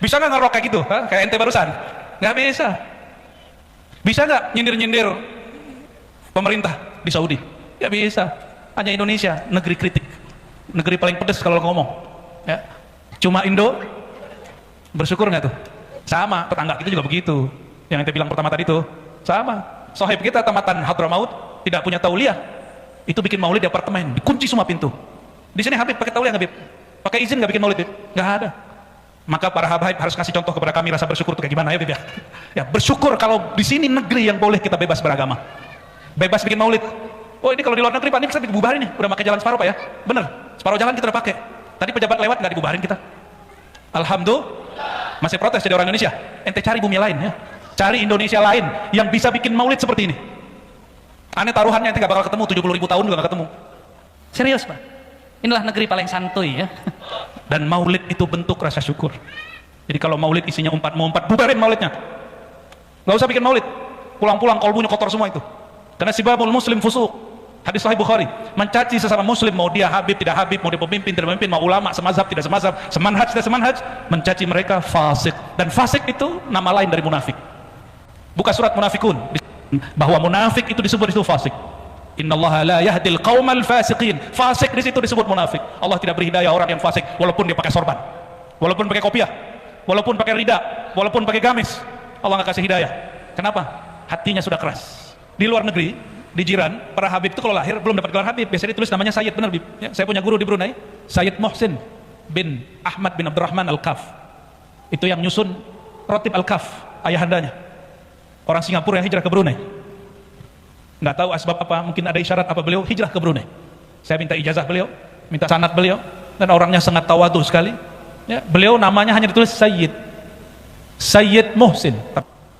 Bisa nggak ngerok kayak gitu? Kayak ente barusan? Nggak bisa. Bisa nggak nyindir-nyindir pemerintah di Saudi? Ya bisa. Hanya Indonesia, negeri kritik, negeri paling pedes kalau ngomong. Ya. Cuma Indo, bersyukur nggak tuh? Sama, tetangga kita juga begitu. Yang ente bilang pertama tadi tuh, sama. Sohib kita tamatan Hadramaut tidak punya tauliah, itu bikin maulid di apartemen, dikunci semua pintu. Di sini Habib pakai tauliah nggak Habib? Pakai izin nggak bikin maulid? Nggak ada. Maka para Habib harus kasih contoh kepada kami rasa bersyukur itu kayak gimana ya Habib ya? Ya bersyukur kalau di sini negeri yang boleh kita bebas beragama, bebas bikin maulid. Oh ini kalau di luar negeri Pak, ini bisa dibubarin nih, udah pakai jalan separuh Pak ya? Bener, separuh jalan kita udah pakai. Tadi pejabat lewat nggak dibubarin kita. Alhamdulillah. Masih protes jadi orang Indonesia. Ente cari bumi lain ya, cari Indonesia lain yang bisa bikin maulid seperti ini. Aneh taruhannya ente gak bakal ketemu, 70.000 tahun juga gak ketemu. Serius Pak, inilah negeri paling santuy ya. Dan maulid itu bentuk rasa syukur. Jadi kalau maulid isinya umpat mau umpat, bubarin maulidnya, gak usah bikin maulid. Pulang-pulang kolbunya kotor semua itu. Karena sibabul muslim fusuk, hadis sahih Bukhari. Mencaci sesama muslim, mau dia Habib tidak Habib, mau dia pemimpin tidak pemimpin, mau ulama semazhab tidak semazhab, semanhaj tidak semanhaj, mencaci mereka fasik. Dan fasik itu nama lain dari munafik. Buka surat Munafikun, bahwa munafik itu disebut itu fasik. Innallaha la yahdil qaumal fasiqin. Fasik di situ disebut munafik. Allah tidak beri hidayah orang yang fasik walaupun dia pakai sorban, walaupun pakai kopiah, walaupun pakai rida, walaupun pakai gamis. Allah nggak kasih hidayah. Kenapa? Hatinya sudah keras. Di luar negeri, di jiran, para Habib itu kalau lahir belum dapat gelar Habib, biasanya ditulis namanya Sayyid, benar Bib? Ya, saya punya guru di Brunei, Sayyid Muhsin bin Ahmad bin Abdurrahman Al-Kaf. Itu yang nyusun Rotib Al-Kaf, ayahandanya. Orang Singapura yang hijrah ke Brunei. Nggak tahu asbab apa, mungkin ada isyarat apa beliau hijrah ke Brunei. Saya minta ijazah beliau, minta sanad beliau, dan orangnya sangat tawadu sekali. Ya, beliau namanya hanya ditulis Sayyid, Sayyid Muhsin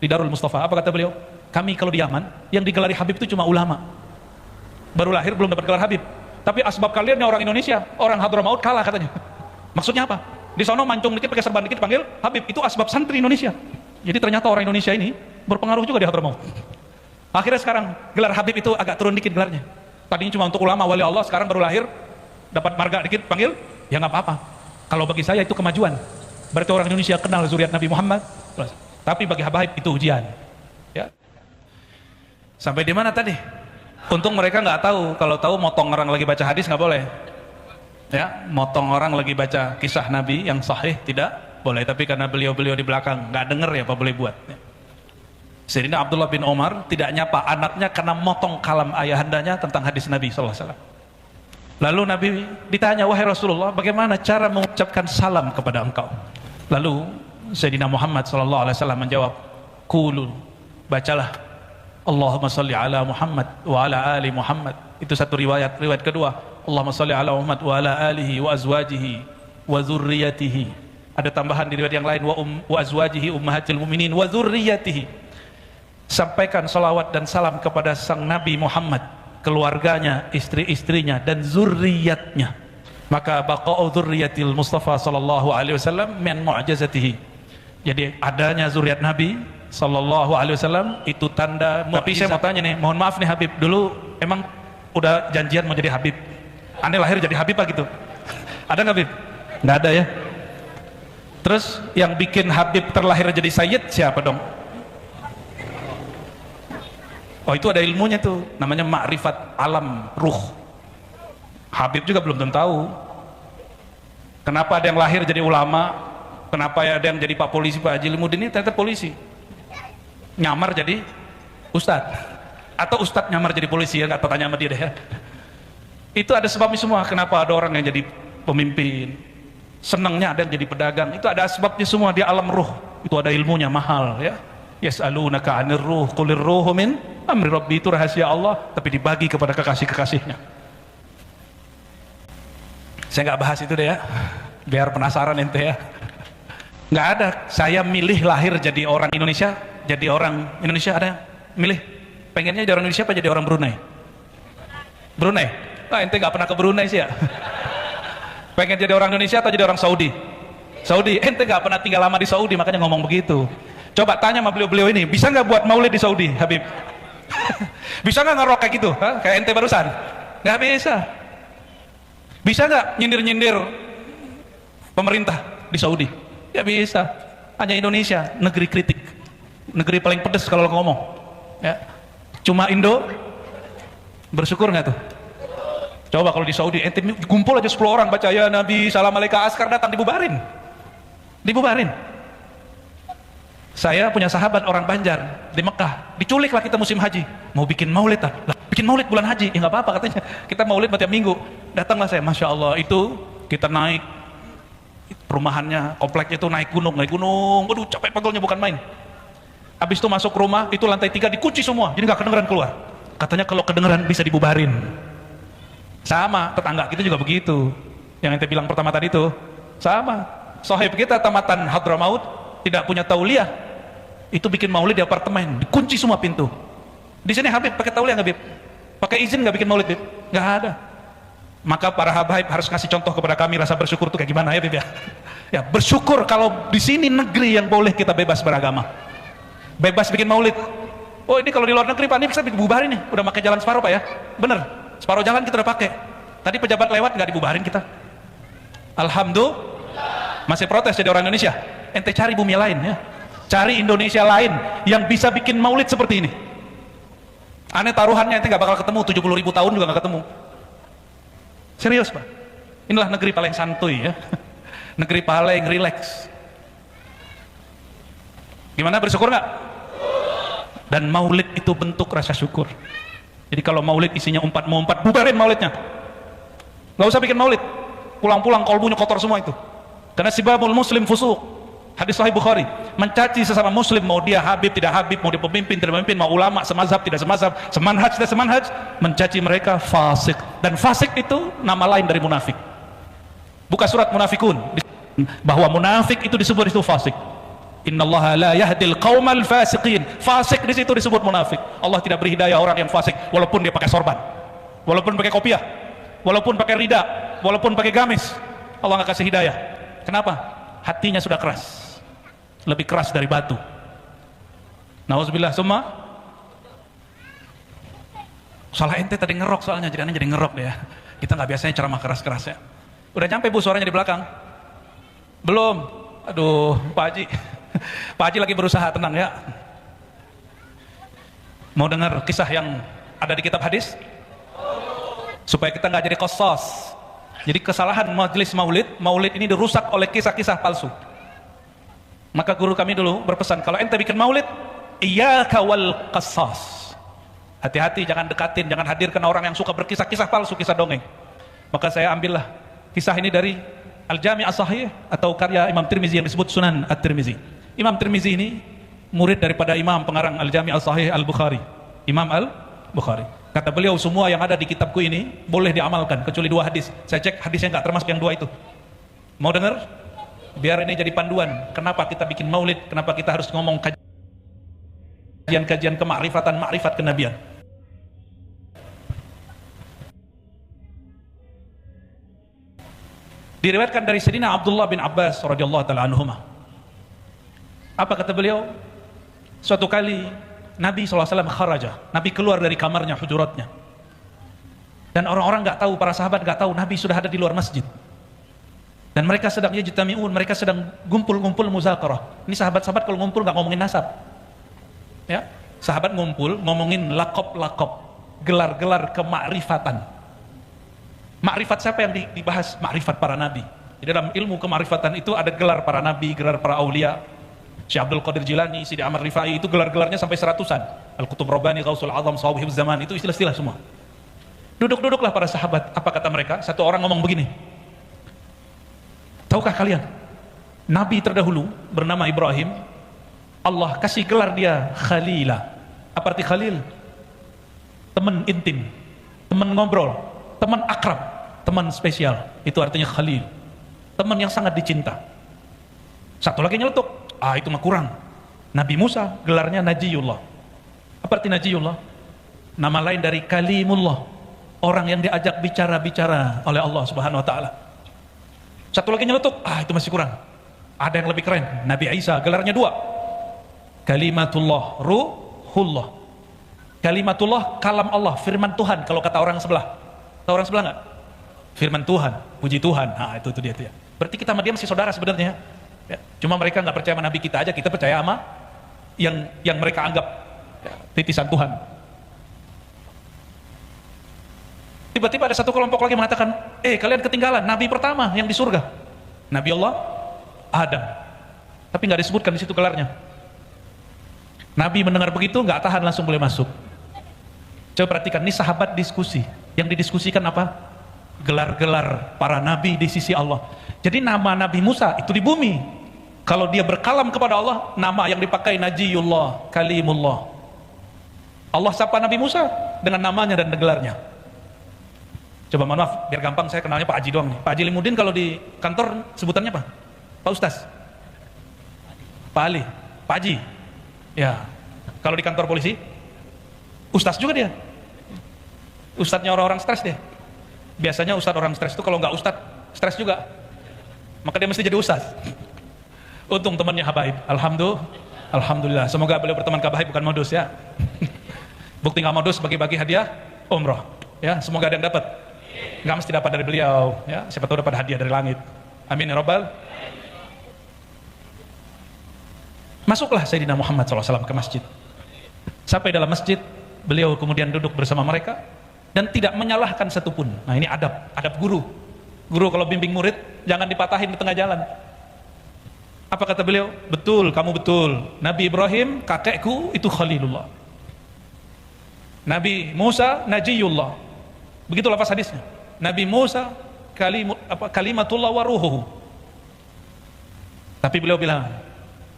di Darul Mustafa. Apa kata beliau? Kami kalau di Yaman, yang digelari Habib itu cuma ulama. Baru lahir belum dapat gelar Habib. Tapi asbab kalian orang Indonesia, orang Hadramaut kalah katanya. Maksudnya apa? Di sono mancung dikit, pakai serban dikit, panggil Habib. Itu asbab santri Indonesia. Jadi ternyata orang Indonesia ini berpengaruh juga di Hadramaut. Akhirnya sekarang gelar Habib itu agak turun dikit gelarnya. Tadinya cuma untuk ulama wali Allah, sekarang baru lahir dapat marga dikit, panggil. Ya nggak apa-apa. Kalau bagi saya itu kemajuan. Berarti orang Indonesia kenal zuriat Nabi Muhammad. Tapi bagi Habib itu ujian. Ya. Sampai di mana tadi? Untung mereka nggak tahu. Kalau tahu motong orang lagi baca hadis nggak boleh. Ya, motong orang lagi baca kisah Nabi yang sahih tidak boleh. Tapi karena beliau-beliau di belakang nggak denger ya, apa boleh buat. Ya. Sayyidina Abdullah bin Umar tidak nyapa anaknya karena motong kalam ayahandanya tentang hadis Nabi SAW. Lalu Nabi ditanya, wahai Rasulullah, bagaimana cara mengucapkan salam kepada engkau? Lalu Sayyidina Muhammad SAW menjawab, Qulu, bacalah Allahumma salli ala Muhammad wa ala ali Muhammad. Itu satu riwayat. Riwayat kedua, Allahumma salli ala Muhammad wa ala alihi wa azwajihi wa zurriyatihi. Ada tambahan di riwayat yang lain, wa azwajihi ummahatil mu'minin wa zurriyatihi. Sampaikan salawat dan salam kepada sang Nabi Muhammad, keluarganya, istri-istrinya dan zurriyatnya. Maka baqa'u zurriyatil Mustafa sallallahu alaihi wasallam min mu'jizatihi. Jadi adanya zuriat Nabi sallallahu alaihi wasallam itu tanda mu'jizat. Tapi saya mau tanya nih, mohon maaf nih Habib, dulu emang udah janjian mau jadi Habib? Aneh lahir jadi Habib apa gitu? Ada nggak Habib? Nggak ada ya. Terus yang bikin Habib terlahir jadi Sayyid siapa dong? Oh itu ada ilmunya tuh, namanya ma'rifat alam ruh. Habib juga belum tentu tahu. Kenapa ada yang lahir jadi ulama? Kenapa ada yang jadi Pak Polisi, Pak Haji Limuddin ini ternyata polisi? Nyamar jadi ustadz. Atau ustadz nyamar jadi polisi, ya nggak tanya sama dia deh ya. Itu ada sebabnya semua. Kenapa ada orang yang jadi pemimpin? Senangnya ada yang jadi pedagang. Itu ada sebabnya semua di alam ruh. Itu ada ilmunya mahal ya. Yas'alunaka 'anir ruh qulir ruhu min amri rabbi, itu rahasia Allah tapi dibagi kepada kekasih-kekasihnya. Saya nggak bahas itu deh ya, biar penasaran ente ya. Nggak ada saya milih lahir jadi orang Indonesia, jadi orang Indonesia. Ada yang milih pengennya jadi orang Indonesia apa jadi orang Brunei? Brunei? Ah, ente nggak pernah ke Brunei sih ya. Pengen jadi orang Indonesia atau jadi orang Saudi? Saudi. Ente nggak pernah tinggal lama di Saudi makanya ngomong begitu. Coba tanya sama beliau-beliau ini, bisa nggak buat maulid di Saudi, Habib? Bisa nggak ngerok kayak gitu? Kayak ente barusan? Nggak bisa. Bisa nggak nyindir-nyindir pemerintah di Saudi? Ya bisa. Hanya Indonesia negeri kritik, negeri paling pedes kalau ngomong. Ya. Cuma Indo bersyukur nggak tuh? Coba kalau di Saudi, ente kumpul aja 10 orang baca ya Nabi, salam alaika, askar datang dibubarin. Dibubarin. Saya punya sahabat orang Banjar di Mekah, diculik lah kita musim haji, mau bikin maulid lah, bikin maulid bulan haji, ya nggak apa-apa katanya, kita maulid tiap minggu. Datanglah saya, masya Allah, itu kita naik perumahannya, kompleks itu naik gunung, waduh capek pegelnya bukan main. Habis itu masuk rumah, itu lantai 3 dikunci semua, jadi nggak kedengeran keluar. Katanya kalau kedengeran bisa dibubarin. Sama tetangga kita juga begitu, yang ente bilang pertama tadi itu sama. Sahib kita tamatan Hadramaut tidak punya tauliah, itu bikin maulid di apartemen, dikunci semua pintu. Di sini Habib pakai tauliah nggak Bib? Pakai izin nggak bikin maulid Bib? Nggak ada. Maka para habaib harus kasih contoh kepada kami rasa bersyukur itu kayak gimana ya Bib ya? Ya bersyukur kalau di sini negeri yang boleh kita bebas beragama, bebas bikin maulid. Oh ini kalau di luar negeri Pak, ini bisa dibubarin nih, udah pakai jalan separuh Pak ya? Bener, separuh jalan kita udah pakai. Tadi pejabat lewat nggak dibubarin kita. Alhamdulillah. Masih protes jadi orang Indonesia. Ente cari bumi lain ya, cari Indonesia lain yang bisa bikin maulid seperti ini. Aneh taruhannya ente nggak bakal ketemu, 70.000 tahun juga nggak ketemu. Serius Pak, inilah negeri paling santuy ya, negeri paling rileks. Gimana, bersyukur nggak? Dan maulid itu bentuk rasa syukur. Jadi kalau maulid isinya umpat mau umpat, bubarin maulidnya, nggak usah bikin maulid. Pulang-pulang kolbunya kotor semua itu. Karena sibabul muslim fusuq. Hadis sahih Bukhari, mencaci sesama muslim, mau dia habib tidak habib, mau dia pemimpin tidak pemimpin, mau ulama semazhab tidak semazhab, semanhaj tidak semanhaj, mencaci mereka fasik. Dan fasik itu nama lain dari munafik. Buka surat Munafikun, bahwa munafik itu disebut itu fasik. Innallaha la yahdil qaumal fasiqin. Fasik di situ disebut munafik. Allah tidak beri hidayah orang yang fasik, walaupun dia pakai sorban, walaupun pakai kopiah, walaupun pakai rida, walaupun pakai gamis, Allah nggak kasih hidayah. Kenapa? Hatinya sudah keras, lebih keras dari batu. Nauzubillah. Summa salah ente tadi ngerok, soalnya jadi ngerok deh ya. Kita nggak biasanya ceramah keras-keras ya. Udah nyampe Bu suaranya di belakang? Belum. Aduh Pak Haji, Pak Haji lagi berusaha, tenang ya. Mau dengar kisah yang ada di kitab hadis? Supaya kita nggak jadi qasas. Jadi kesalahan majelis maulid ini dirusak oleh kisah-kisah palsu. Maka guru kami dulu berpesan, kalau ente bikin maulid, iyyaka wal qasas. Hati-hati, jangan dekatin, jangan hadirkan orang yang suka berkisah-kisah palsu, kisah dongeng. Maka saya ambillah kisah ini dari Al-Jami' As-Sahih atau karya Imam Tirmizi yang disebut Sunan At-Tirmizi. Imam Tirmizi ini murid daripada Imam pengarang Al-Jami' As-Sahih Al-Bukhari, Imam Al-Bukhari. Kata beliau, semua yang ada di kitabku ini boleh diamalkan kecuali 2 hadis. Saya cek hadisnya nggak termasuk yang 2 itu. Mau dengar? Biar ini jadi panduan. Kenapa kita bikin maulid? Kenapa kita harus ngomong kajian kemakrifatan, makrifat kenabian? Diriwayatkan dari Sayyidina Abdullah bin Abbas radhiyallahu taala anhuma. Apa kata beliau? Suatu kali Nabi SAW kharaja, Nabi keluar dari kamarnya, hujuratnya, dan orang-orang nggak tahu, para sahabat nggak tahu Nabi sudah ada di luar masjid, dan mereka sedang yajtami'un, mereka sedang ngumpul muzakarah. Ini sahabat-sahabat kalau ngumpul nggak ngomongin nasab ya, sahabat ngumpul ngomongin lakob, gelar-gelar kemakrifatan. Makrifat siapa yang dibahas? Makrifat para nabi. Di dalam ilmu kemakrifatan itu ada gelar para nabi, gelar para aulia. Syekh Abdul Qadir Jilani, Sidi Ahmad Rifai, itu gelar-gelarnya sampai 100-an. Al-Qutub Rabbani, Ghausul Azam, Sawabihul Zaman, itu istilah-istilah semua. Duduk-duduklah para sahabat. Apa kata mereka? Satu orang ngomong begini, tahukah kalian, Nabi terdahulu bernama Ibrahim, Allah kasih gelar dia Khalilah. Apa arti Khalil? Teman intim, teman ngobrol, teman akrab, teman spesial. Itu artinya Khalil, teman yang sangat dicinta. Satu lagi nyeletuk, itu mah kurang. Nabi Musa gelarnya Najiyullah. Apa arti Najiyullah? Nama lain dari Kalimullah, orang yang diajak bicara-bicara oleh Allah Subhanahu wa taala. Satu lagi nyeletuk, itu masih kurang. Ada yang lebih keren, Nabi Isa gelarnya 2. Kalimatullah, Ruhullah. Kalimatullah, kalam Allah, firman Tuhan kalau kata orang sebelah. Tahu orang sebelah enggak? Firman Tuhan, puji Tuhan. Itu dia tuh ya. Berarti kita sama dia masih saudara sebenarnya. Ya, cuma mereka nggak percaya sama Nabi kita aja, kita percaya sama yang mereka anggap ya, titisan Tuhan. Tiba-tiba ada satu kelompok lagi mengatakan, kalian ketinggalan Nabi pertama yang di surga, Nabi Allah Adam. Tapi nggak disebutkan di situ gelarnya. Nabi mendengar begitu nggak tahan, langsung boleh masuk. Coba perhatikan, ini sahabat diskusi. Yang didiskusikan apa? Gelar-gelar para nabi di sisi Allah. Jadi nama Nabi Musa itu di bumi. Kalau dia berkalam kepada Allah, nama yang dipakai Najiyullah, Kalimullah. Allah sapa Nabi Musa dengan namanya dan gelarnya. Coba mohon maaf, biar gampang saya kenalnya Pak Haji doang nih. Pak Haji Limuddin kalau di kantor sebutannya apa? Pak Ustaz? Pak Ali? Pak Haji? Ya. Kalau di kantor polisi? Ustaz juga dia. Ustadznya orang-orang stres deh. Biasanya ustadz orang stres itu kalau nggak ustadz, stres juga. Maka dia mesti jadi ustadz. Untung temannya habaib. Alhamdulillah. Semoga beliau berteman habaib bukan modus ya. Bukti nggak modus, bagi-bagi hadiah umroh. Ya, semoga ada yang dapat. Nggak mesti dapat dari beliau. Ya, siapa tahu dapat hadiah dari langit. Amin ya robbal. Masuklah Sayyidina Muhammad SAW ke masjid. Sampai dalam masjid, beliau kemudian duduk bersama mereka dan tidak menyalahkan satupun. Nah, ini adab guru. Guru kalau bimbing murid jangan dipatahin di tengah jalan. Apa kata beliau? Betul, kamu betul. Nabi Ibrahim kakekku itu Khalilullah. Nabi Musa Najiyullah. Begitu lafaz hadisnya. Nabi Musa kalimatullah wa ruhuhu. Tapi beliau bilang,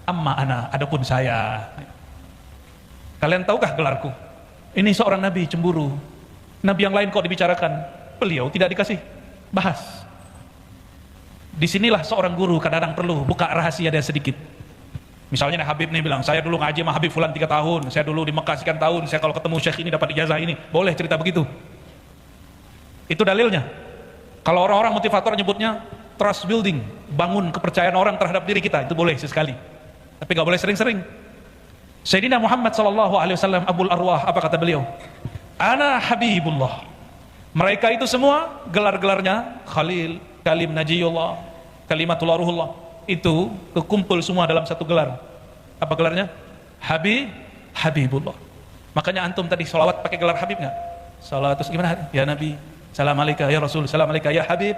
amma ana, adapun saya. Kalian tahukah gelarku? Ini seorang nabi cemburu. Nabi yang lain kok dibicarakan, beliau tidak dikasih bahas. Disinilah seorang guru kadang-kadang perlu buka rahasia dia sedikit. Misalnya Habib nih bilang, saya dulu ngaji sama Habib Fulan 3 tahun, saya dulu di Mekah sekian tahun, saya kalau ketemu syekh ini dapat ijazah ini. Boleh cerita begitu. Itu dalilnya. Kalau orang-orang motivator nyebutnya trust building, bangun kepercayaan orang terhadap diri kita, itu boleh sesekali. Tapi gak boleh sering-sering. Sayyidina Muhammad SAW Abul Arwah, apa kata beliau? Ana Habibullah. Mereka itu semua gelar-gelarnya Khalil, Kalim, Najiyullah, Kalimatullah, Ruhullah, itu kekumpul semua dalam satu gelar. Apa gelarnya? Habibullah. Makanya antum tadi sholawat pakai gelar Habib nggak? Sholawat terus gimana? Ya Nabi, salam alaika ya Rasul, salam alaika ya Habib.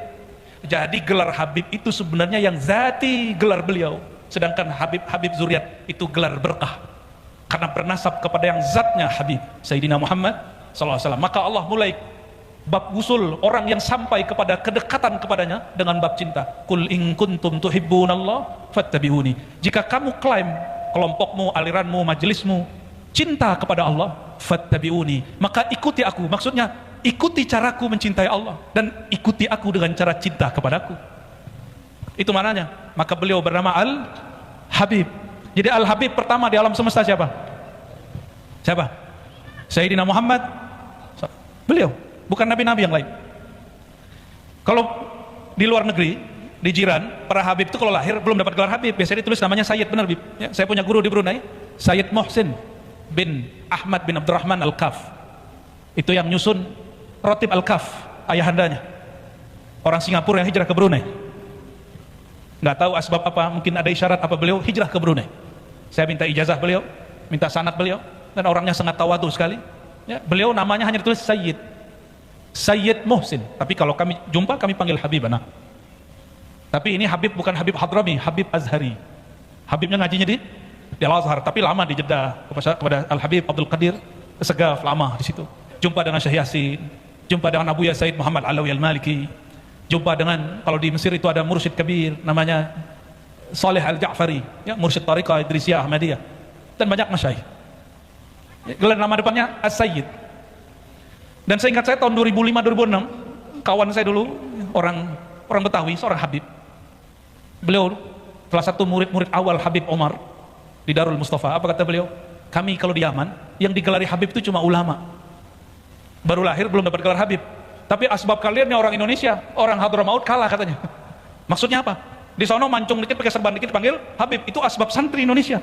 Jadi gelar Habib itu sebenarnya yang zati gelar beliau. Sedangkan Habib Zuriat itu gelar berkah. Karena bernasab kepada yang zatnya Habib Sayyidina Muhammad SAW. Maka Allah mulai bab usul orang yang sampai kepada kedekatan kepadanya dengan bab cinta. Qul in kuntum tuhibbunallah fattabi'uni. Jika kamu klaim kelompokmu, aliranmu, majelismu cinta kepada Allah, fattabi'uni, maka ikuti aku. Maksudnya ikuti caraku mencintai Allah dan ikuti aku dengan cara cinta kepadaku. Itu mananya. Maka beliau bernama Al-Habib. Jadi Al-Habib pertama di alam semesta siapa? Siapa? Sayyidina Muhammad. Beliau, bukan nabi-nabi yang lain. Kalau di luar negeri, di jiran, para Habib itu kalau lahir belum dapat gelar Habib, biasanya ditulis namanya Sayyid, benar Habib. Ya, saya punya guru di Brunei, Sayyid Muhsin bin Ahmad bin Abdurrahman Al-Kaf. Itu yang nyusun Rotib Al-Kaf, ayahandanya. Orang Singapura yang hijrah ke Brunei. Nggak tahu asbab apa, mungkin ada isyarat apa beliau hijrah ke Brunei. Saya minta ijazah beliau, minta sanad beliau, dan orangnya sangat tawadu sekali. Ya, beliau namanya hanya ditulis Sayyid Muhsin. Tapi kalau kami jumpa, kami panggil Habibana. Tapi ini Habib bukan Habib Hadrami, Habib Azhari. Habibnya ngajinya di Al-Azhar, tapi lama di Jeddah kepada Al-Habib Abdul Qadir Segaf, lama di situ. Jumpa dengan Syekh Yasin, jumpa dengan Abu Yasaid Muhammad Alawi Al-Maliki, jumpa dengan, kalau di Mesir itu ada mursyid kabir namanya Saleh Al-Ja'fari, ya, mursyid Tariqah Idrisiyah Ahmadiyah, dan banyak masyayikh. Ya, gelar nama depannya As-Sayyid. Dan saya ingat saya tahun 2005-2006, kawan saya dulu orang Betawi, seorang Habib. Beliau salah satu murid-murid awal Habib Omar di Darul Mustafa. Apa kata beliau? Kami kalau di Yaman yang digelari Habib itu cuma ulama. Baru lahir belum dapat gelar Habib. Tapi asbab kalian orang Indonesia, orang Hadramaut kalah katanya. Maksudnya apa? Di sono mancung dikit pakai serban dikit panggil Habib. Itu asbab santri Indonesia.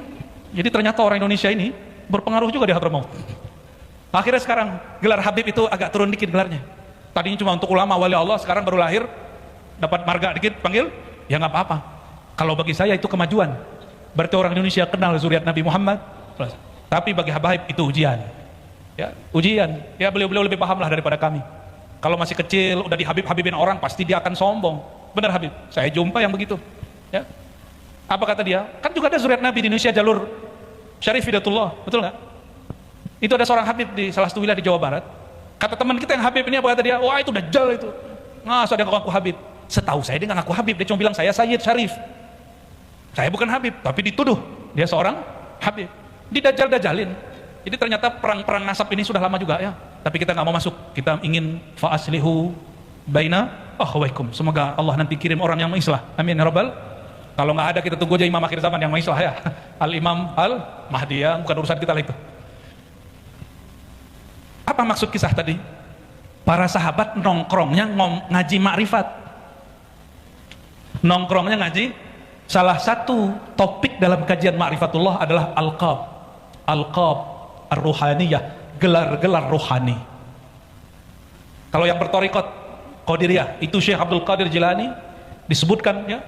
Jadi ternyata orang Indonesia ini berpengaruh juga di Hadramaut. Akhirnya sekarang gelar Habib itu agak turun dikit gelarnya. Tadinya cuma untuk ulama wali Allah, sekarang baru lahir dapat marga dikit panggil, ya nggak apa-apa. Kalau bagi saya itu kemajuan. Berarti orang Indonesia kenal zuriat Nabi Muhammad. Tapi bagi Habaib itu ujian. Ya, ujian. Ya, beliau-beliau lebih paham lah daripada kami. Kalau masih kecil udah dihabib-habibin orang, pasti dia akan sombong. Benar Habib, saya jumpa yang begitu. Ya. Apa kata dia? Kan juga ada zuriat Nabi di Indonesia, jalur Syarif Hidatullah, betul nggak? Itu ada seorang Habib di salah satu wilayah di Jawa Barat. Kata teman kita yang Habib ini, apa kata dia? Wah, itu Dajjal itu. Nggak, dia ngaku Habib. Setahu saya dia nggak ngaku Habib, dia cuma bilang saya Sayyid Syarif. Saya bukan Habib, tapi dituduh dia seorang Habib. Didajjal-dajjalin. Jadi ternyata perang-perang nasab ini sudah lama juga ya. Tapi kita nggak mau masuk. Kita ingin fa'aslihu baina akhwaikum. Semoga Allah nanti kirim orang yang mengislah. Amin ya rabbal. Kalau nggak ada kita tunggu aja imam akhir zaman yang mengislah ya. Al-Imam Al-Mahdi ya, bukan urusan kita lah itu. Apa maksud kisah tadi? Para sahabat nongkrongnya ngaji makrifat. Nongkrongnya ngaji. Salah satu topik dalam kajian ma'rifatullah adalah Alqab ar-ruhaniyah, gelar-gelar rohani. Kalau yang bertorikot Qadiriyah, itu Syekh Abdul Qadir Jilani disebutkan ya,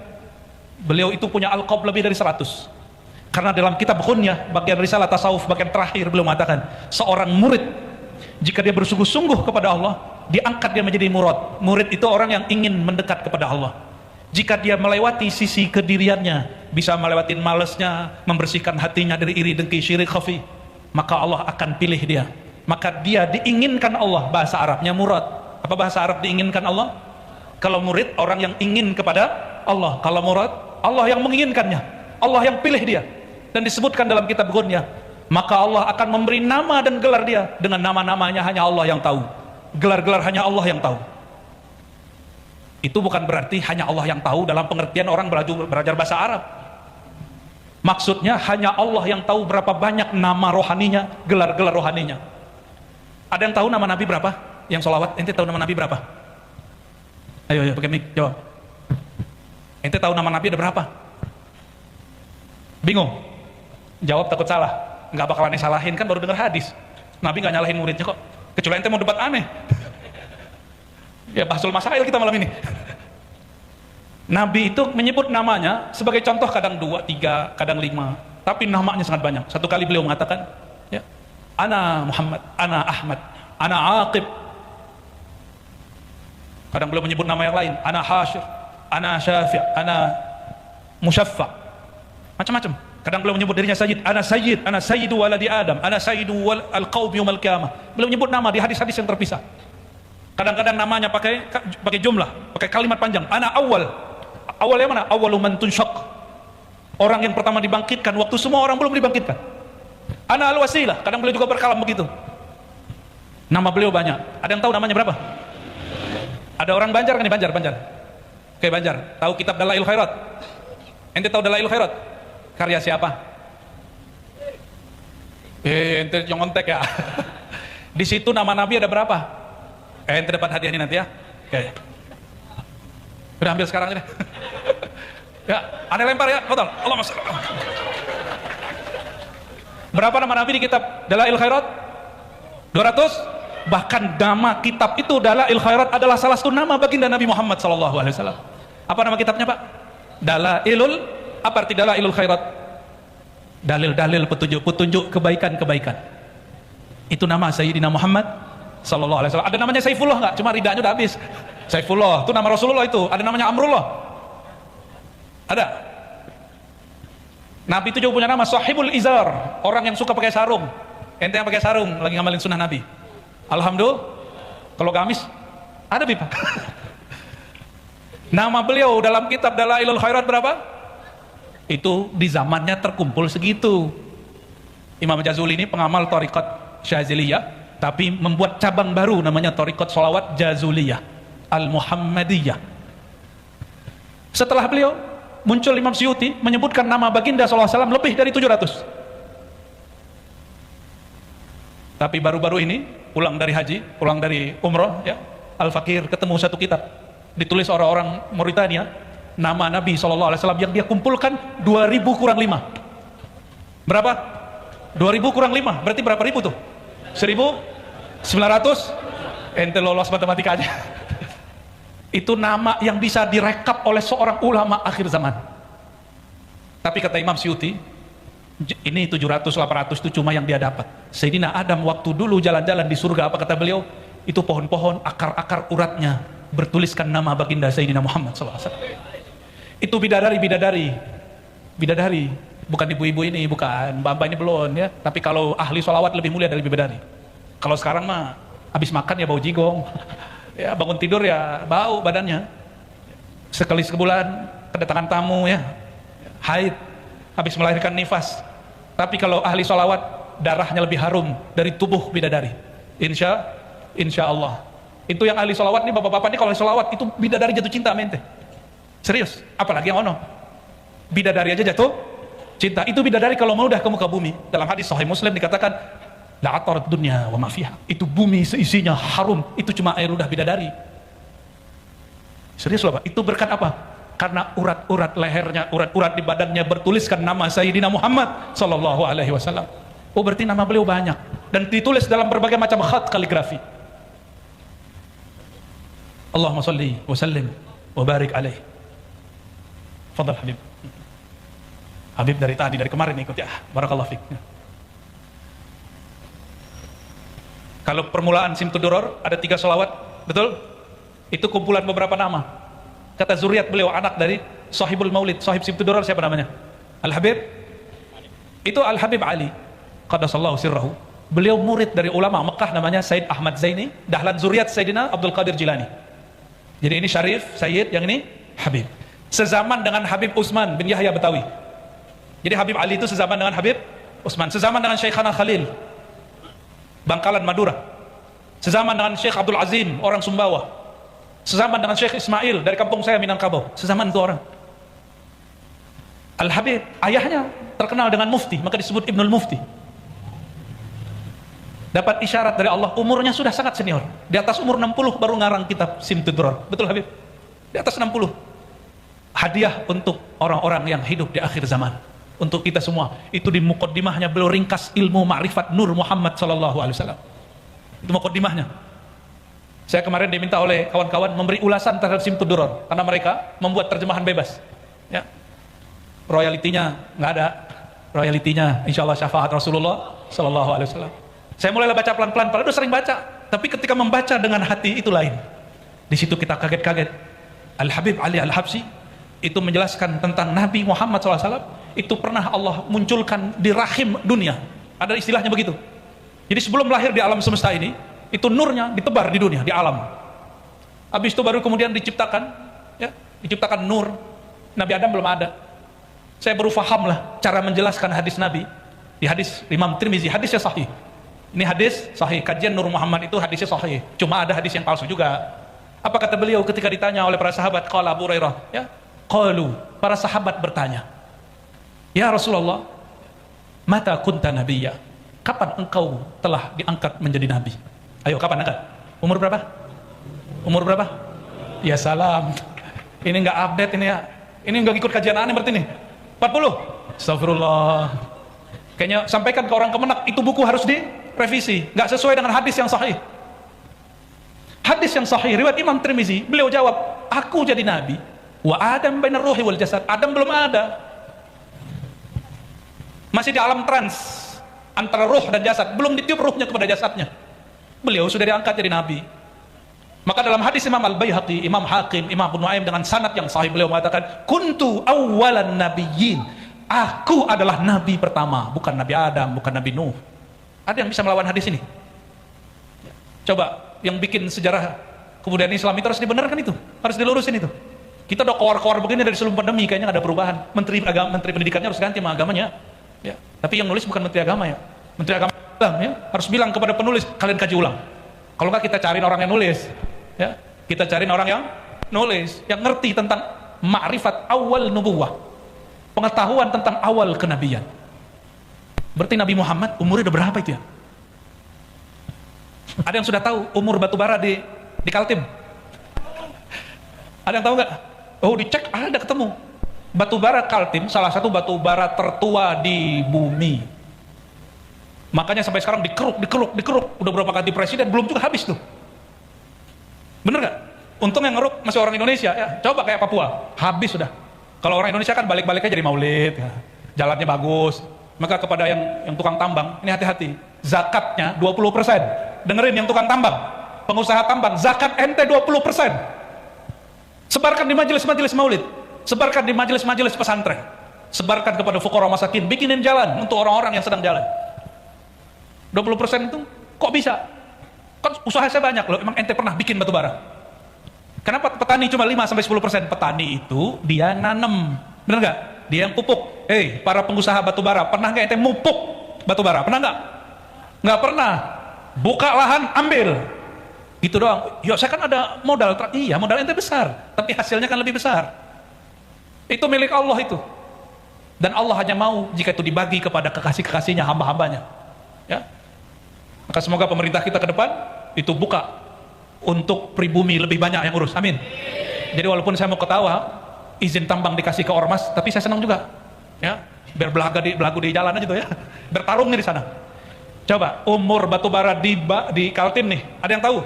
beliau itu punya alqab lebih dari 100. Karena dalam kitab Ghunyah, bagian risalah tasawuf, bagian terakhir beliau mengatakan, seorang murid jika dia bersungguh-sungguh kepada Allah, diangkat dia menjadi murad. Murid itu orang yang ingin mendekat kepada Allah. Jika dia melewati sisi kediriannya, bisa melewati malesnya, membersihkan hatinya dari iri, dengki, syirik, khafi, maka Allah akan pilih dia. Maka dia diinginkan Allah, bahasa Arabnya murad. Apa bahasa Arab diinginkan Allah? Kalau murid, orang yang ingin kepada Allah. Kalau murad, Allah yang menginginkannya, Allah yang pilih dia. Dan disebutkan dalam kitab Ghunyah, maka Allah akan memberi nama dan gelar dia. Dengan nama-namanya hanya Allah yang tahu, gelar-gelar hanya Allah yang tahu. Itu bukan berarti hanya Allah yang tahu dalam pengertian orang belajar bahasa Arab. Maksudnya hanya Allah yang tahu berapa banyak nama rohaninya, gelar-gelar rohaninya. Ada yang tahu nama Nabi berapa? Yang sholawat, ente tahu nama Nabi berapa? Ayo pakai mic, jawab. Ente tahu nama Nabi ada berapa? Bingung? Jawab takut salah. Nggak bakalan disalahin, kan baru dengar hadis. Nabi nggak nyalahin muridnya kok. Kecuali ente mau debat aneh. Ya bahsul masail kita malam ini. Nabi itu menyebut namanya sebagai contoh kadang 2, 3, kadang 5, tapi namanya sangat banyak. Satu kali beliau mengatakan, ya, ana Muhammad, ana Ahmad, ana Aqib. Kadang beliau menyebut nama yang lain, ana Hasyir, ana Syafi', ana Musyaffa. Macam-macam. Kadang beliau menyebut dirinya Sayyid, ana Sayyidu waladi Adam, ana Sayyidu al-qaum yaumil qiyamah. Beliau menyebut nama di hadis-hadis yang terpisah. Kadang-kadang namanya pakai jumlah, pakai kalimat panjang. Ana awal. Awalnya mana? Awalu man tunsyaq. Orang yang pertama dibangkitkan waktu semua orang belum dibangkitkan. Ana al-wasilah. Kadang beliau juga berkalam begitu. Nama beliau banyak. Ada yang tahu namanya berapa? Ada orang Banjar kan nih, Banjar. Oke, Banjar. Tahu kitab Dalail Khairat? Ente tahu Dalail Khairat? Karya siapa? Ente nyontek ya. Di situ nama Nabi ada berapa? Ente dapat hadiah ini nanti ya. Oke. Udah ambil sekarang ini. Ya, aneh lempar ya, betul. Allahumma shalli. Berapa nama Nabi di kitab Dalail Khairat? 200. Bahkan nama kitab itu Dalail Khairat adalah salah satu nama baginda Nabi Muhammad SAW. Apa nama kitabnya Pak? Dalailul, apa arti Dalailul Khairat? Dalil-dalil petunjuk kebaikan-kebaikan. Itu nama Sayyidina Muhammad sallallahu alaihi wasallam. Ada namanya Saifullah nggak? Cuma ridanya udah habis. Saifullah itu nama Rasulullah itu. Ada namanya Amrullah. Ada. Nabi itu juga punya nama Sahibul Izar, orang yang suka pakai sarung. Ente yang pakai sarung lagi ngamalin sunnah Nabi. Alhamdulillah. Kalau gamis ada pipa. Nama beliau dalam kitab Dalailul Khairat berapa? Itu di zamannya terkumpul segitu. Imam Jazuli ini pengamal thariqat Syaziliyah, tapi membuat cabang baru namanya thariqat sholawat Jazuliyah Al-Muhammadiyah. Setelah beliau muncul Imam Suyuti menyebutkan nama baginda SAW lebih dari 700. Tapi baru-baru ini pulang dari haji, pulang dari umroh ya, Al-Fakir ketemu satu kitab ditulis orang-orang Mauritania, nama Nabi SAW yang dia kumpulkan 2000 kurang 5. Berapa? 2000 kurang 5 berarti berapa ribu tuh? 1900. Ente lolos matematikanya. Itu nama yang bisa direkap oleh seorang ulama akhir zaman. Tapi kata Imam Syuuti, ini 700-800 itu cuma yang dia dapat. Sayyidina Adam waktu dulu jalan-jalan di surga, apa kata beliau? Itu pohon-pohon, akar-akar uratnya bertuliskan nama baginda Sayyidina Muhammad SAW. Itu bidadari, bukan ibu-ibu ini, bukan mbak-mbak ini belum ya. Tapi kalau ahli sholawat lebih mulia dari bidadari. Kalau sekarang mah habis makan ya bau jigong, ya bangun tidur ya bau badannya. Sekali sebulan kedatangan tamu ya, haid, habis melahirkan nifas. Tapi kalau ahli sholawat darahnya lebih harum dari tubuh bidadari. Insya Allah. Itu yang ahli sholawat nih, bapak-bapak nih, kalau ahli sholawat itu bidadari jatuh cinta mente. Serius, apalagi yang ono bidadari aja jatuh cinta. Itu bidadari kalau mau udah ke muka bumi. Dalam hadis Sahih Muslim dikatakan la atarat dunya wa ma fiha. Itu bumi seisinya harum, itu cuma air udah bidadari. Serius loh Pak, itu berkat apa? Karena urat-urat lehernya, urat-urat di badannya bertuliskan nama Sayyidina Muhammad sallallahu alaihi wasallam. Oh, berarti nama beliau banyak dan ditulis dalam berbagai macam khat kaligrafi. Allahumma shalli wa sallim wa barik alaihi. Fadal Habib. Habib dari kemarin ikut ya. Barakallahu fiik. Kalau permulaan Simtud Duror ada 3 sholawat, betul? Itu kumpulan beberapa nama. Kata zuriat beliau, anak dari Sahibul Maulid, Sahib Simtud Duror, siapa namanya? Al-Habib. Itu Al-Habib Ali qaddasallahu sirrahu. Beliau murid dari ulama Mekah namanya Said Ahmad Zaini, dahlan zuriat Sayyidina Abdul Qadir Jilani. Jadi ini Syarif, Sayyid, yang ini Habib. Sezaman dengan Habib Utsman bin Yahya Betawi. Jadi Habib Ali itu sezaman dengan Habib Utsman, sezaman dengan Syekhana Khalil Bangkalan Madura, sezaman dengan Syekh Abdul Azim orang Sumbawa, sezaman dengan Syekh Ismail dari kampung saya Minangkabau, sezaman itu orang. Al-Habib ayahnya terkenal dengan mufti, maka disebut Ibnul Mufti. Dapat isyarat dari Allah, umurnya sudah sangat senior, di atas umur 60 baru ngarang kitab Simtud Duror. Betul Habib? Di atas 60. Hadiah untuk orang-orang yang hidup di akhir zaman, untuk kita semua. Itu di muqaddimahnya beliau ringkas ilmu ma'rifat Nur Muhammad sallallahu alaihi wasallam. Itu muqaddimahnya. Saya kemarin diminta oleh kawan-kawan memberi ulasan terhadap Simtud Duror karena mereka membuat terjemahan bebas. Ya. Royalitinya nggak ada. Royalitinya insyaallah syafaat Rasulullah sallallahu alaihi wasallam. Saya mulailah baca pelan-pelan, padahal udah sering baca, tapi ketika membaca dengan hati itu lain. Di situ kita kaget-kaget. Al-Habib Ali Al-Habsyi itu menjelaskan tentang Nabi Muhammad SAW itu pernah Allah munculkan di rahim dunia. Ada istilahnya begitu. Jadi sebelum lahir di alam semesta ini, itu nurnya ditebar di dunia, di alam. Habis itu baru kemudian diciptakan, ya, diciptakan nur. Nabi Adam belum ada. Saya baru fahamlah cara menjelaskan hadis Nabi di hadis Imam Tirmizi, hadisnya sahih. Ini hadis sahih, kajian Nur Muhammad itu hadisnya sahih. Cuma ada hadis yang palsu juga. Apa kata beliau ketika ditanya oleh para sahabat? Qala Abu Hurairah, ya. Qalu, para sahabat bertanya, ya Rasulullah, mata kunta nabiyya? Kapan engkau telah diangkat menjadi nabi? Ayo, kapan angkat? Umur berapa? Umur berapa? Ya salam. Ini enggak update ini ya. Ini enggak ikut kajian aneh berarti nih. 40. Astagfirullah. Kayaknya sampaikan ke orang Kemenak, itu buku harus direvisi, enggak sesuai dengan hadis yang sahih. Hadis yang sahih riwayat Imam Tirmizi, beliau jawab, aku jadi nabi. Wa Adam bainar ruhi wal jasad. Adam belum ada. Masih di alam trans antara ruh dan jasad, belum ditiup ruhnya kepada jasadnya. Beliau sudah diangkat jadi nabi. Maka dalam hadis Imam Al-Baihaqi, Imam Hakim, Imam Abu Nuaim dengan sanad yang sahih beliau mengatakan, "Kuntu awwalan nabiyyin." Aku adalah nabi pertama, bukan Nabi Adam, bukan Nabi Nuh. Ada yang bisa melawan hadis ini? Coba yang bikin sejarah kebudayaan Islam itu harus dibenarkan itu, harus dilurusin itu. Kita udah kowar-kowar begini dari sebelum pandemi, kayaknya nggak ada perubahan. Menteri agama, menteri pendidikannya harus ganti sama agamanya. Ya. Tapi yang nulis bukan menteri agama ya. Menteri agama ya, harus bilang kepada penulis, kalian kaji ulang. Kalau nggak kita cariin orang yang nulis. Ya. Kita cariin orang yang nulis, yang ngerti tentang ma'rifat awal nubuwah. Pengetahuan tentang awal kenabian. Berarti Nabi Muhammad umurnya udah berapa itu ya? Ada yang sudah tahu umur batu bara di Kaltim? Ada yang tahu nggak? Oh, dicek ada ketemu. Batu bara Kaltim salah satu batu bara tertua di bumi. Makanya sampai sekarang dikeruk. Udah berapa ganti presiden belum juga habis tuh. Bener nggak? Untung yang ngeruk masih orang Indonesia ya. Coba kayak Papua, habis sudah. Kalau orang Indonesia kan balik-balik aja jadi maulid, ya. Jalannya bagus. Maka kepada yang tukang tambang, ini hati-hati. Zakatnya 20%. Dengerin yang tukang tambang, pengusaha tambang, zakat ente 20%. Sebarkan di majelis-majelis maulid, sebarkan di majelis-majelis pesantren, sebarkan kepada fuqara masakin, bikinin jalan untuk orang-orang yang sedang jalan. 20% itu kok bisa? Kan usaha saya banyak loh, emang ente pernah bikin batu bara? Kenapa petani cuma 5-10%? Petani itu dia nanam, bener nggak? Dia yang pupuk. Para pengusaha batu bara, pernah nggak ente mupuk batu bara? Pernah nggak? Nggak pernah. Buka lahan, ambil. Gitu doang. Ya saya kan ada modal. Iya, modal ente besar, tapi hasilnya kan lebih besar. Itu milik Allah itu. Dan Allah hanya mau jika itu dibagi kepada kekasih-kekasihnya, hamba-hambanya. Ya. Maka semoga pemerintah kita ke depan itu buka untuk pribumi lebih banyak yang urus. Amin. Jadi walaupun saya mau ketawa, izin tambang dikasih ke ormas, tapi saya senang juga. Ya, biar belagu di jalan aja tuh ya. Bertarungnya di sana. Coba umur batu bara di Kaltim nih, ada yang tahu?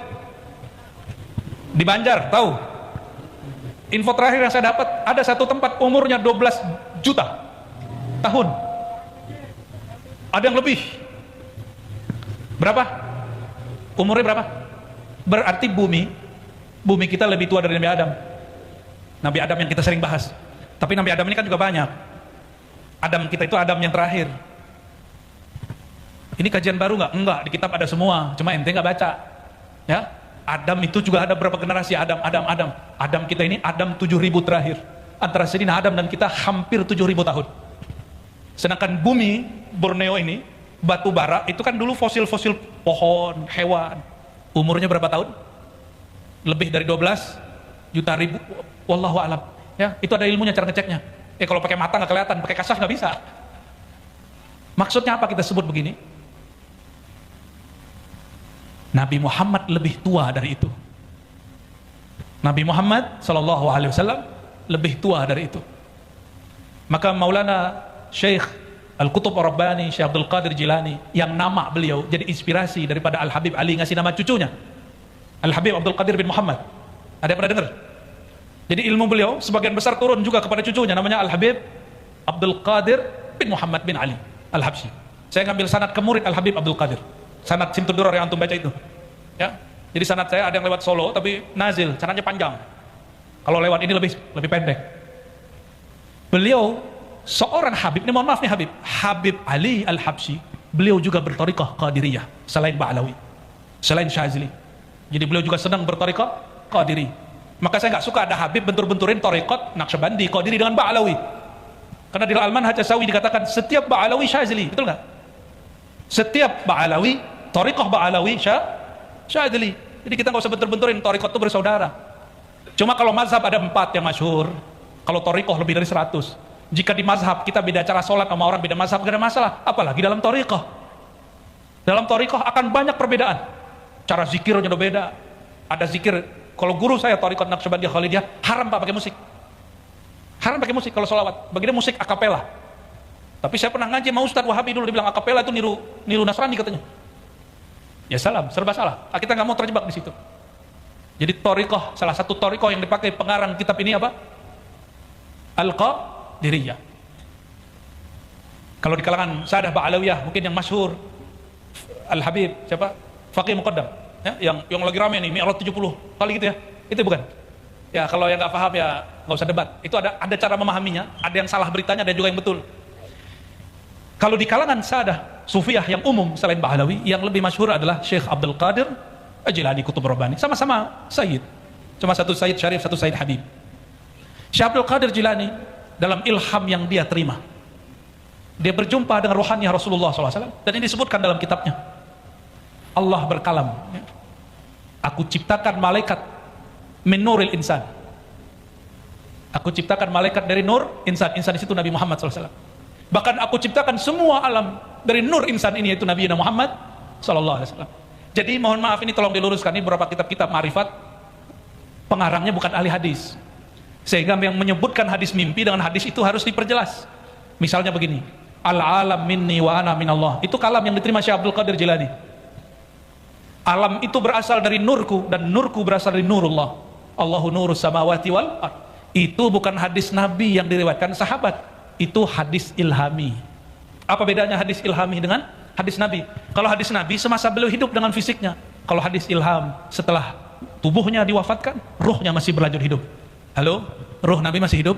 Di Banjar, tahu? Info terakhir yang saya dapat, ada satu tempat umurnya 12 juta tahun. Ada yang lebih. Berapa? Umurnya berapa? Berarti bumi kita lebih tua dari Nabi Adam. Nabi Adam yang kita sering bahas. Tapi Nabi Adam ini kan juga banyak. Adam kita itu Adam yang terakhir. Ini kajian baru nggak? Enggak, di kitab ada semua. Cuma ente nggak baca. Ya, Adam itu juga ada berapa generasi? Adam kita ini Adam 7.000 terakhir. Antara Sayyidina Adam dan kita hampir 7.000 tahun. Sedangkan bumi Borneo ini, batu bara itu kan dulu fosil-fosil pohon, hewan. Umurnya berapa tahun? Lebih dari 12 juta ribu. Wallahu a'lam. Ya, itu ada ilmunya cara ngeceknya. Kalau pakai mata nggak kelihatan, pakai kasaf nggak bisa. Maksudnya apa kita sebut begini? Nabi Muhammad lebih tua dari itu. Nabi Muhammad Sallallahu Alaihi Wasallam lebih tua dari itu. Maka Maulana Syekh Al-Qutub Ar-Rabbani, Syekh Abdul Qadir Jilani, yang nama beliau jadi inspirasi daripada Al-Habib Ali, ngasih nama cucunya Al-Habib Abdul Qadir bin Muhammad. Ada yang pernah dengar? Jadi ilmu beliau sebagian besar turun juga kepada cucunya, namanya Al-Habib Abdul Qadir bin Muhammad bin Ali Al-Habsyi. Saya ngambil sanad ke murid Al-Habib Abdul Qadir, sanad Simtudurar yang antum baca itu. Ya. Jadi sanad saya ada yang lewat Solo tapi nazil, sanadnya panjang. Kalau lewat ini lebih pendek. Beliau seorang Habib, ini mohon maaf nih Habib Ali Al-Habsyi, beliau juga bertariqah Qadiriyah selain Ba'alawi, selain Syazili. Jadi beliau juga sedang bertariqah Qadiri. Maka saya nggak suka ada Habib bentur-benturin tariqat Naqsyabandi, Qadiri dengan Ba'alawi. Karena di Al-Manhaj As-Sawi dikatakan setiap Ba'alawi Syazili, betul nggak? Setiap Ba'alawi, tariqah Ba'alawi Syazili. Jadi kita nggak usah bentur-benturin, tariqat itu bersaudara. Cuma kalau mazhab ada 4 yang masyhur, kalau tariqah lebih dari 100. Jika di mazhab kita beda cara sholat sama orang beda mazhab, gak ada masalah. Apalagi dalam tariqah. Dalam tariqah akan banyak perbedaan. Cara zikirnya udah beda. Ada zikir, kalau guru saya tariqat Naqsyabandiyah Khalidiyah, haram Pak pakai musik. Haram pakai musik kalau sholawat. Bagian musik akapela. Tapi saya pernah ngaji sama Ustadz Wahabi dulu, dia bilang akapela itu niru Nasrani katanya. Ya salam, serba salah. Kita nggak mau terjebak di situ. Jadi tariqah, salah satu tariqah yang dipakai pengarang kitab ini apa? Al-Qadiriyah. Kalau di kalangan Sadah Ba'alawiyah mungkin yang masyhur Al-Habib siapa? Faqih Muqaddam, ya, yang lagi rame nih, Mi'raj 70 kali gitu ya. Itu bukan? Ya, kalau yang nggak paham ya nggak usah debat. Itu ada cara memahaminya, ada yang salah beritanya, ada juga yang betul. Kalau di kalangan Sadah Sufiyah yang umum selain Ba'alawi, yang lebih masyhur adalah Syekh Abdul Qadir Jilani Qutub Rabbani. Sama-sama Sayyid. Cuma satu Sayyid Syarif, satu Sayyid Habib. Syekh Abdul Qadir Jilani dalam ilham yang dia terima, dia berjumpa dengan rohani Rasulullah SAW, dan ini disebutkan dalam kitabnya. Allah berkalam, aku ciptakan malaikat min nuril insan. Aku ciptakan malaikat dari nur insan. Insan di situ Nabi Muhammad SAW. Bahkan aku ciptakan semua alam dari nur insan ini, yaitu Nabi Muhammad SAW. Jadi mohon maaf ini tolong diluruskan, ini beberapa kitab-kitab ma'rifat pengarangnya bukan ahli hadis, sehingga yang menyebutkan hadis mimpi dengan hadis itu harus diperjelas. Misalnya begini, al-alam minni wa ana minallah, itu kalam yang diterima Syekh Abdul Qadir Jilani. Alam itu berasal dari nurku dan nurku berasal dari nurullah. Allahu nurus samawati wal ard. Itu bukan hadis Nabi yang diriwayatkan sahabat, itu hadis ilhami. Apa bedanya hadis ilhami dengan hadis Nabi? Kalau hadis Nabi semasa beliau hidup dengan fisiknya. Kalau hadis ilham setelah tubuhnya diwafatkan, ruhnya masih berlanjut hidup. Halo? Ruh Nabi masih hidup?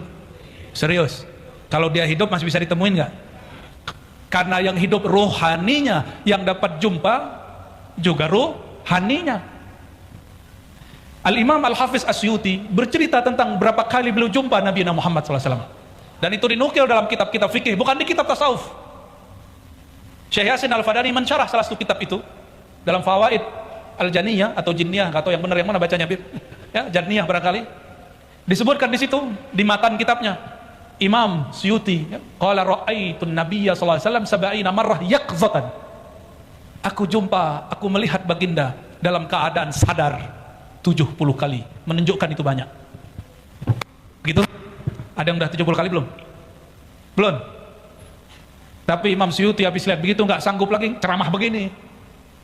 Serius? Kalau dia hidup masih bisa ditemuin nggak? Karena yang hidup rohaninya, yang dapat jumpa juga rohaninya. Al-Imam Al-Hafiz Asyuti bercerita tentang berapa kali beliau jumpa Nabi Muhammad SAW. Dan itu dinukil dalam kitab-kitab fikih, bukan di kitab tasawuf. Syekh Yasin Al-Fadani mensyarah salah satu kitab itu dalam Fawaid Al-Janiyah atau Jinniyah, atau yang benar yang mana bacanya, Bib? Ya, Janiyah barangkali. Disebutkan di situ di matan kitabnya Imam Syuti, qala ra'aitun nabiyya sallallahu alaihi wasallam 70 marrah yaqzatan. Aku melihat baginda dalam keadaan sadar 70 kali, menunjukkan itu banyak. Begitu? Ada yang udah 70 kali belum? Belum. Tapi Imam Syuti habis lihat begitu nggak sanggup lagi ceramah begini.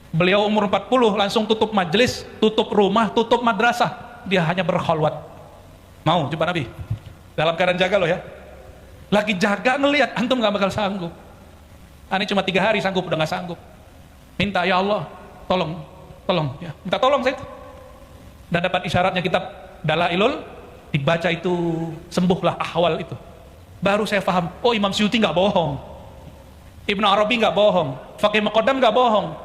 Beliau umur 40 langsung tutup majelis, tutup rumah, tutup madrasah. Dia hanya berkhalwat. Mau jumpa Nabi? Dalam keadaan jaga loh ya. Lagi jaga ngelihat, antum nggak bakal sanggup. Ini cuma 3 hari sanggup, udah nggak sanggup. Minta, ya Allah, tolong ya. Minta tolong saya. Dan dapat isyaratnya kitab Dalailul, dibaca itu sembuhlah ahwal itu. Baru saya paham, oh Imam Syuti nggak bohong, Ibnu Arabi nggak bohong, Faqih Muqaddam nggak bohong,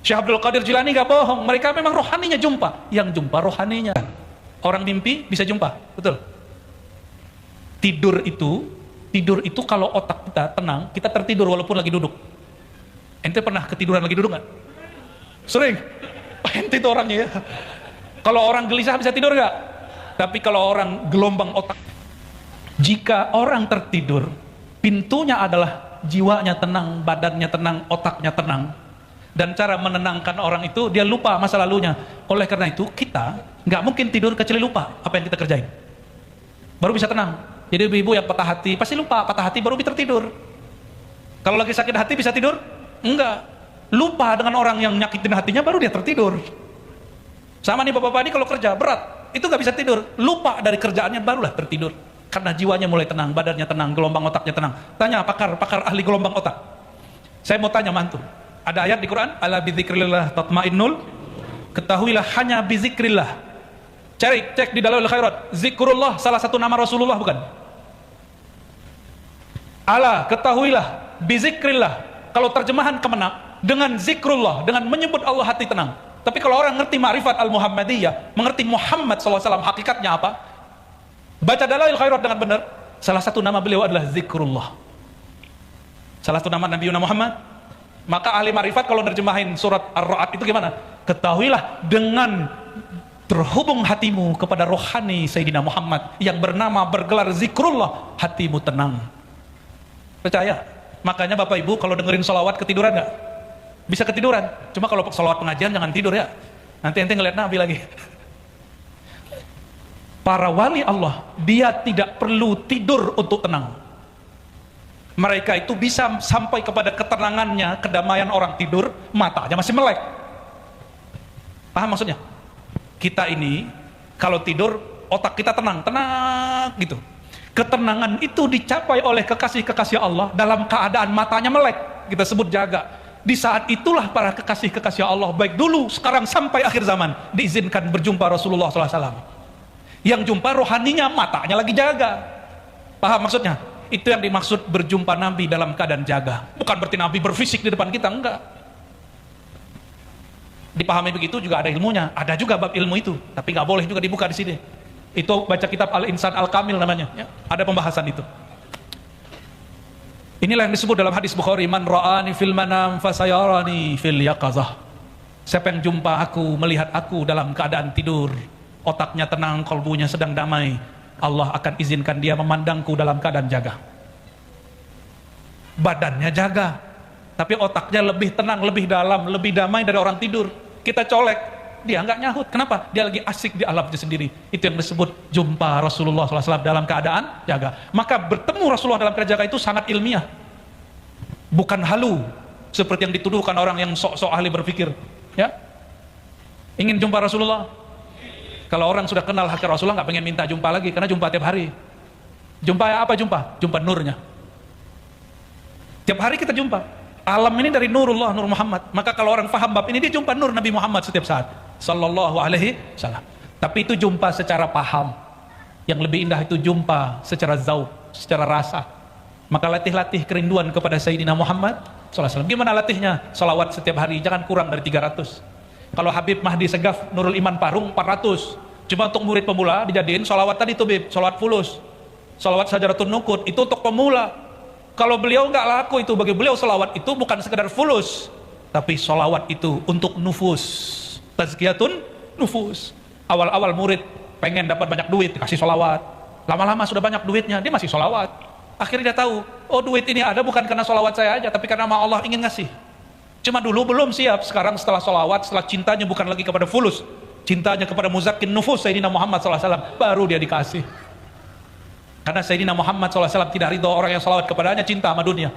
Syekh Abdul Qadir Jilani nggak bohong. Mereka memang rohaninya jumpa, yang jumpa rohaninya. Orang mimpi bisa jumpa, betul. Tidur itu kalau otak kita tenang, kita tertidur walaupun lagi duduk. Ente pernah ketiduran lagi duduk nggak? Sering. Ente itu orangnya ya. Kalau orang gelisah bisa tidur nggak? Tapi kalau orang gelombang otak, jika orang tertidur, pintunya adalah jiwanya tenang, badannya tenang, otaknya tenang. Dan cara menenangkan orang itu, dia lupa masa lalunya. Oleh karena itu, kita nggak mungkin tidur kecuali lupa apa yang kita kerjain. Baru bisa tenang. Jadi ibu-ibu yang patah hati, pasti lupa patah hati baru bisa tertidur. Kalau lagi sakit hati bisa tidur? Enggak. Lupa dengan orang yang nyakitin hatinya baru dia tertidur. Sama nih bapak-bapak ini kalau kerja berat, itu nggak bisa tidur. Lupa dari kerjaannya barulah tertidur. Karena jiwanya mulai tenang, badannya tenang, gelombang otaknya tenang. Tanya pakar ahli gelombang otak. Saya mau tanya mantu. Ada ayat di Quran, ala bizikrillah tatmainnul. Ketahuilah hanya bizikrillah. Cek di Dalailul Khairat. Zikrullah salah satu nama Rasulullah bukan? Ala ketahuilah bizikrillah. Kalau terjemahan kemenak, dengan zikrullah, dengan menyebut Allah hati tenang. Tapi kalau orang ngerti ma'rifat al-Muhammadiyah, mengerti Muhammad SAW hakikatnya apa, baca Dalailul Khairat dengan benar, salah satu nama beliau adalah zikrullah. Salah satu nama Nabi Muhammad. Maka ahli ma'rifat kalau nerjemahin surat Ar-Ra'd itu gimana? Ketahuilah dengan terhubung hatimu kepada rohani Sayyidina Muhammad yang bernama bergelar zikrullah, hatimu tenang. Percaya? Makanya Bapak Ibu kalau dengerin sholawat ketiduran nggak? Bisa ketiduran. Cuma kalau sholawat pengajian jangan tidur ya. Nanti ente ngeliat Nabi lagi. Para wali Allah, dia tidak perlu tidur untuk tenang. Mereka itu bisa sampai kepada ketenangannya, kedamaian orang tidur, matanya masih melek. Paham maksudnya? Kita ini kalau tidur otak kita tenang gitu. Ketenangan itu dicapai oleh kekasih-kekasih Allah dalam keadaan matanya melek, kita sebut jaga. Di saat itulah para kekasih-kekasih Allah baik dulu, sekarang sampai akhir zaman diizinkan berjumpa Rasulullah SAW. Yang jumpa rohaninya matanya lagi jaga. Paham maksudnya? Itu yang dimaksud berjumpa Nabi dalam keadaan jaga. Bukan berarti Nabi berfisik di depan kita, enggak. Dipahami begitu juga ada ilmunya, ada juga bab ilmu itu, tapi nggak boleh juga dibuka di sini. Itu baca kitab Al-Insan Al-Kamil namanya, ya. Ada pembahasan itu. Inilah yang disebut dalam hadis Bukhari, man ra'ani fil manam fasayarani fil yaqazah. Siapa yang jumpa aku, melihat aku dalam keadaan tidur, otaknya tenang, kalbunya sedang damai, Allah akan izinkan dia memandangku dalam keadaan jaga. Badannya jaga, tapi otaknya lebih tenang, lebih dalam, lebih damai dari orang tidur. Kita colek, dia nggak nyahut. Kenapa? Dia lagi asik di alamnya sendiri. Itu yang disebut jumpa Rasulullah SAW dalam keadaan jaga. Maka bertemu Rasulullah dalam keadaan jaga itu sangat ilmiah, bukan halu seperti yang dituduhkan orang yang sok-sok ahli berpikir. Ya, ingin jumpa Rasulullah, Kalau orang sudah kenal hakik Rasulullah nggak pengen minta jumpa lagi, karena jumpa tiap hari. Jumpa apa jumpa? Jumpa nurnya. Tiap hari kita jumpa. Alam ini dari nurullah, nur Muhammad. Maka kalau orang faham bab ini, dia jumpa nur Nabi Muhammad setiap saat. Sallallahu alaihi wasallam. Tapi itu jumpa secara paham. Yang lebih indah itu jumpa secara zauq, secara rasa. Maka latih-latih kerinduan kepada Sayyidina Muhammad SAW. Gimana latihnya? Salawat setiap hari, jangan kurang dari 300. Kalau Habib Mahdi Segaf, Nurul Iman Parung 400. Cuma untuk murid pemula dijadiin salawat tadi tuh Bib, salawat fulus. Salawat Sajaratun Nuqud, itu untuk pemula. Kalau beliau nggak laku itu, bagi beliau salawat itu bukan sekedar fulus, tapi salawat itu untuk nufus. Tazkiyatun nufus. Awal-awal murid pengen dapat banyak duit, kasih salawat. Lama-lama sudah banyak duitnya, dia masih salawat. Akhirnya dia tahu, oh duit ini ada bukan karena salawat saya aja, tapi karena Allah ingin ngasih. Cuma dulu belum siap, sekarang setelah salawat, setelah cintanya bukan lagi kepada fulus, cintanya kepada muzakkin nufus Sayyidina Muhammad SAW, baru dia dikasih. Karena Sayyidina Muhammad SAW tidak ridho orang yang salawat kepadanya cinta sama dunia.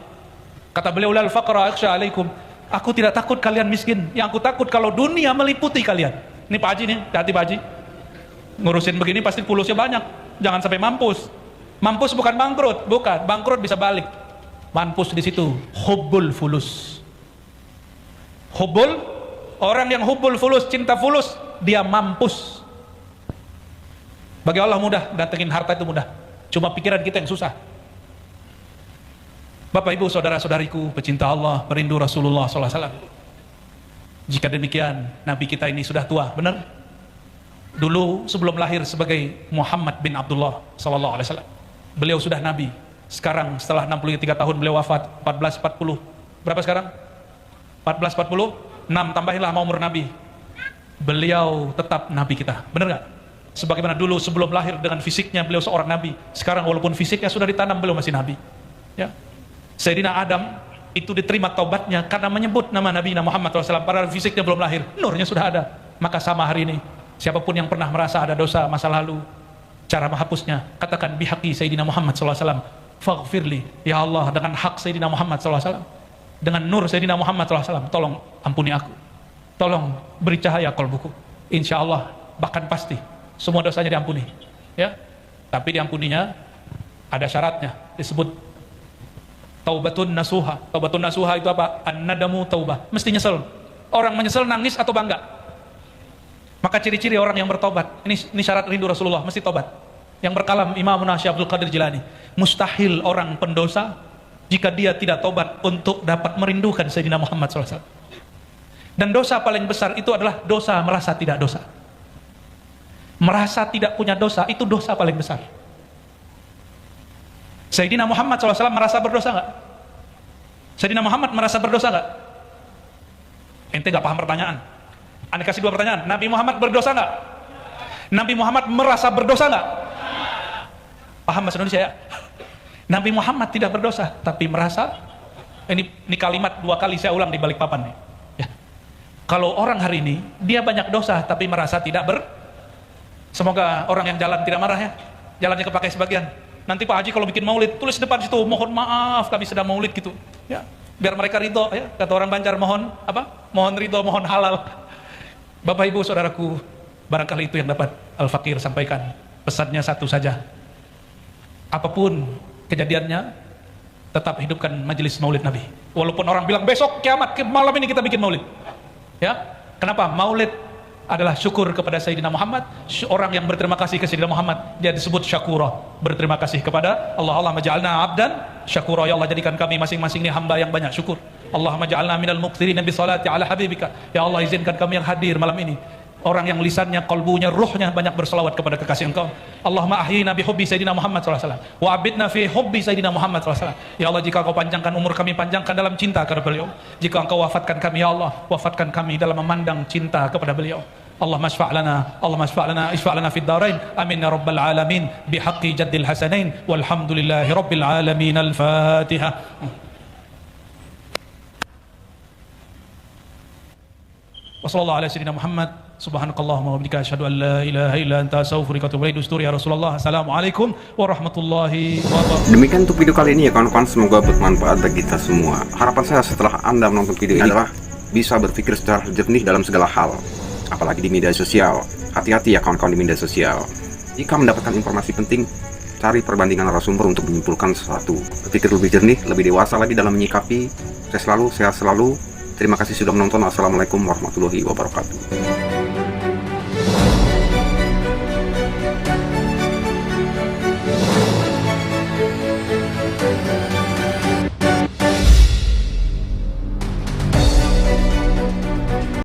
Kata beliau, lal faqra akhsha alaikum, aku tidak takut kalian miskin, yang aku takut kalau dunia meliputi kalian. Ini Pak Haji nih, hati-hati Pak Haji, ngurusin begini pasti fulusnya banyak, jangan sampai mampus. Mampus bukan bangkrut, bukan, bangkrut bisa balik. Mampus di situ, hubbul fulus. Hubbul, orang yang hubbul fulus, cinta fulus, dia mampus. Bagi Allah mudah, datengin harta itu mudah. Cuma pikiran kita yang susah. Bapak ibu saudara-saudariku, pecinta Allah, perindu Rasulullah SAW. Jika demikian, Nabi kita ini sudah tua, benar? Dulu sebelum lahir sebagai Muhammad bin Abdullah SAW, beliau sudah Nabi. Sekarang setelah 63 tahun beliau wafat, 1440. Berapa sekarang? 1440, 6 tambahinlah mau umur Nabi. Beliau tetap Nabi kita, benar nggak? Sebagaimana dulu sebelum lahir dengan fisiknya beliau seorang Nabi. Sekarang walaupun fisiknya sudah ditanam, beliau masih Nabi. Ya. Sayyidina Adam itu diterima taubatnya karena menyebut nama Nabi Muhammad SAW. Padahal fisiknya belum lahir, nurnya sudah ada. Maka sama hari ini, siapapun yang pernah merasa ada dosa masa lalu, cara menghapusnya, katakan bihaqi Sayyidina Muhammad SAW, faghfirli, ya Allah, dengan hak Sayyidina Muhammad SAW, dengan nur Sayyidina Muhammad SAW, tolong ampuni aku, tolong beri cahaya kalbuku. Insya Allah, bahkan pasti semua dosanya diampuni, ya. Tapi diampuninya ada syaratnya, disebut taubatun nasuha. Taubatun nasuha itu apa? An-nadamu taubah, mesti nyesel. Orang menyesal nangis atau bangga? Maka ciri-ciri orang yang bertobat, ini syarat rindu Rasulullah, mesti tobat. Yang berkalam Imamuna Syekh Abdul Qadir Jilani, mustahil orang pendosa jika dia tidak tobat untuk dapat merindukan Sayyidina Muhammad SAW. Dan dosa paling besar itu adalah dosa merasa tidak dosa. Merasa tidak punya dosa, itu dosa paling besar. Sayyidina Muhammad SAW merasa berdosa nggak? Sayyidina Muhammad merasa berdosa nggak? Ente nggak paham pertanyaan. Anda kasih dua pertanyaan. Nabi Muhammad berdosa nggak? Nabi Muhammad merasa berdosa nggak? Paham bahasa Indonesia ya? Nabi Muhammad tidak berdosa, tapi merasa. Ini kalimat dua kali saya ulang di balik papan nih. Ya. Kalau orang hari ini dia banyak dosa, tapi merasa tidak Semoga orang yang jalan tidak marah ya. Jalannya kepakai sebagian. Nanti Pak Haji kalau bikin maulid, tulis depan situ, mohon maaf kami sedang maulid gitu. Ya, biar mereka ridho ya. Kata orang Banjar, mohon apa? Mohon ridho, mohon halal. Bapak Ibu saudaraku, barangkali itu yang dapat Al-Fakir sampaikan. Pesannya satu saja. Apapun kejadiannya, tetap hidupkan majelis maulid Nabi. Walaupun orang bilang besok kiamat, malam ini kita bikin maulid. Ya, kenapa? Maulid adalah syukur kepada Sayyidina Muhammad. Orang yang berterima kasih ke Sayyidina Muhammad, dia disebut syakura, berterima kasih kepada Allah. Allahumma ja'alna abdan syakura, ya Allah jadikan kami masing-masing ini hamba yang banyak syukur. Allahumma ja'alna minal muqtirin bi salati ala habibika, ya Allah izinkan kami yang hadir malam ini orang yang lisannya, kalbunya, ruhnya banyak berselawat kepada kekasih Engkau. Allahumma ahyina bi hubbi Sayyidina Muhammad SAW wa abidna fi hubbi Sayyidina Muhammad SAW. Ya Allah, jika Engkau panjangkan umur kami, panjangkan dalam cinta kepada beliau. Jika Engkau wafatkan kami, ya Allah, wafatkan kami dalam memandang cinta kepada beliau. Allahumma isfa' lana, Allahumma isfa' lana fid darain, amin ya rabbal alamin, bihaqqi jaddil hasanain, walhamdulillahi rabbil alamin. Al-Fatihah. Wa sallallahu ala sayyidina Muhammad, subhanakallahumma wa bihamdika asyhadu an la ilaha illa anta astaghfiruka wa atubu ilaik. Dusturi ya Rasulullah. Assalamualaikum warahmatullahi wabarakatuh. Demikian untuk video kali ini ya kawan-kawan, semoga bermanfaat bagi kita semua. Harapan saya setelah Anda menonton video ini adalah bisa berpikir secara jernih dalam segala hal. apalagi di media sosial. Hati-hati ya kawan-kawan di media sosial. Jika mendapatkan informasi penting, cari perbandingan narasumber untuk menyimpulkan sesuatu. Berpikir lebih jernih, lebih dewasa lagi dalam menyikapi. Sehat selalu. Terima kasih sudah menonton. Assalamualaikum warahmatullahi wabarakatuh.